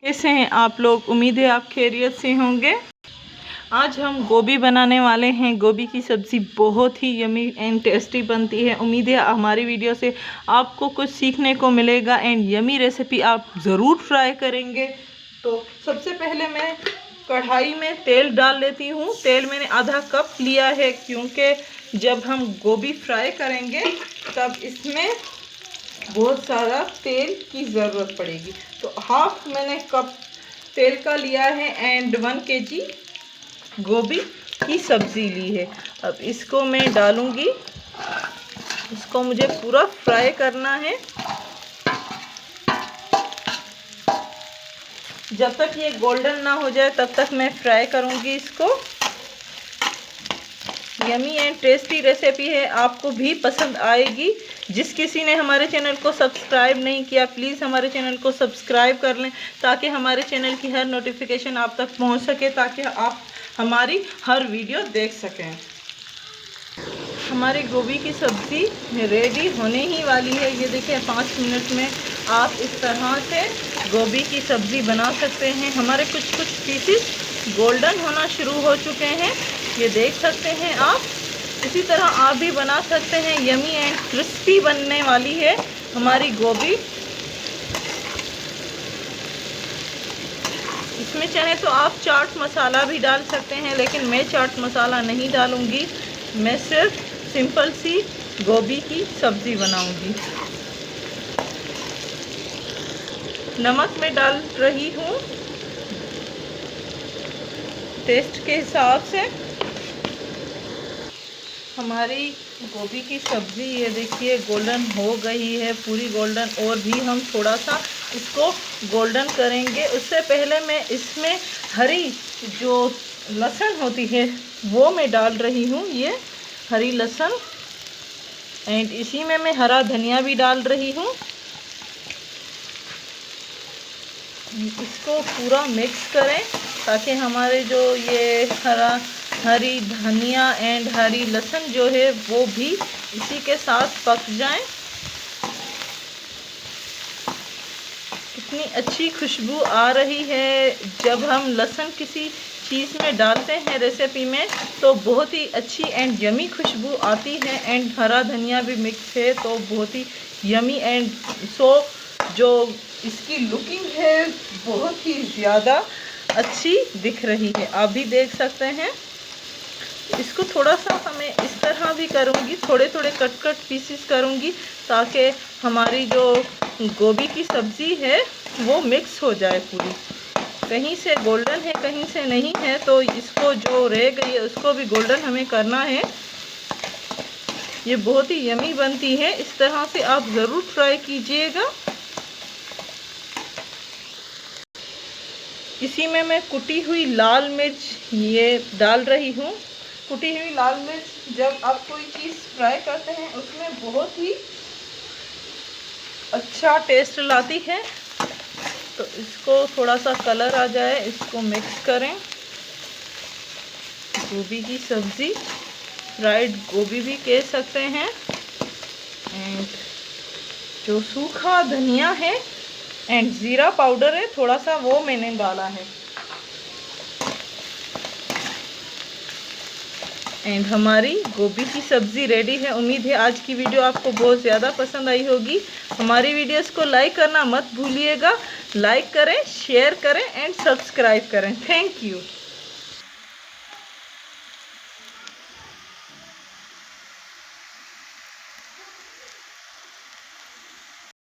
कैसे हैं आप लोग? उम्मीद है आप खैरियत से होंगे। आज हम गोभी बनाने वाले हैं। गोभी की सब्ज़ी बहुत ही यमी एंड टेस्टी बनती है। उम्मीद है हमारी वीडियो से आपको कुछ सीखने को मिलेगा एंड यमी रेसिपी आप ज़रूर ट्राई करेंगे। तो सबसे पहले मैं कढ़ाई में तेल डाल लेती हूँ। तेल मैंने आधा कप लिया है क्योंकि जब हम गोभी फ्राई करेंगे तब इसमें बहुत सारा तेल की ज़रूरत पड़ेगी। तो हाफ मैंने कप तेल का लिया है एंड 1 kg गोभी की सब्ज़ी ली है। अब इसको मैं डालूँगी। इसको मुझे पूरा फ्राई करना है। जब तक ये गोल्डन ना हो जाए तब तक मैं फ्राई करूँगी इसको। यमी एंड टेस्टी रेसिपी है, आपको भी पसंद आएगी। जिस किसी ने हमारे चैनल को सब्सक्राइब नहीं किया प्लीज़ हमारे चैनल को सब्सक्राइब कर लें ताकि हमारे चैनल की हर नोटिफिकेशन आप तक पहुंच सके, ताकि आप हमारी हर वीडियो देख सकें। हमारी गोभी की सब्ज़ी रेडी होने ही वाली है। ये देखिए 5 मिनट में आप इस तरह से गोभी की सब्ज़ी बना सकते हैं। हमारे कुछ पीसेस गोल्डन होना शुरू हो चुके हैं, ये देख सकते हैं आप। इसी तरह आप भी बना सकते हैं। यमी एंड क्रिस्पी बनने वाली है हमारी गोभी। इसमें चाहे तो आप चाट मसाला भी डाल सकते हैं, लेकिन मैं चाट मसाला नहीं डालूंगी। मैं सिर्फ सिंपल सी गोभी की सब्ज़ी बनाऊंगी। नमक मैं डाल रही हूँ टेस्ट के हिसाब से। हमारी गोभी की सब्ज़ी ये देखिए गोल्डन हो गई है, पूरी गोल्डन। और भी हम थोड़ा सा इसको गोल्डन करेंगे। उससे पहले मैं इसमें हरी जो लहसुन होती है वो मैं डाल रही हूँ, ये हरी लहसुन। एंड इसी में मैं हरा धनिया भी डाल रही हूँ। इसको पूरा मिक्स करें ताकि हमारे जो ये हरी धनिया एंड हरी लहसुन जो है वो भी इसी के साथ पक जाएं। कितनी अच्छी खुशबू आ रही है। जब हम लहसुन किसी चीज़ में डालते हैं रेसिपी में तो बहुत ही अच्छी एंड यमी खुशबू आती है। एंड हरा धनिया भी मिक्स है तो बहुत ही यमी एंड जो इसकी लुकिंग है बहुत ही ज़्यादा अच्छी दिख रही है, आप भी देख सकते हैं। इसको थोड़ा सा हमें इस तरह भी करूँगी, थोड़े कट पीसेस करूँगी ताकि हमारी जो गोभी की सब्ज़ी है वो मिक्स हो जाए पूरी। कहीं से गोल्डन है कहीं से नहीं है, तो इसको जो रह गई है उसको भी गोल्डन हमें करना है। ये बहुत ही यमी बनती है। इस तरह से आप ज़रूर ट्राई कीजिएगा। इसी में मैं कुटी हुई लाल मिर्च ये डाल रही हूँ। कुटी हुई लाल मिर्च जब आप कोई चीज़ फ्राई करते हैं उसमें बहुत ही अच्छा टेस्ट लाती है। तो इसको थोड़ा सा कलर आ जाए इसको मिक्स करें। गोभी की सब्ज़ी फ्राइड गोभी भी कह सकते हैं। एंड जो सूखा धनिया है एंड ज़ीरा पाउडर है थोड़ा सा, वो मैंने डाला है। एंड हमारी गोभी की सब्ज़ी रेडी है। उम्मीद है आज की वीडियो आपको बहुत ज़्यादा पसंद आई होगी। हमारी वीडियोस को लाइक करना मत भूलिएगा। लाइक करें, शेयर करें एंड सब्सक्राइब करें। Thank you.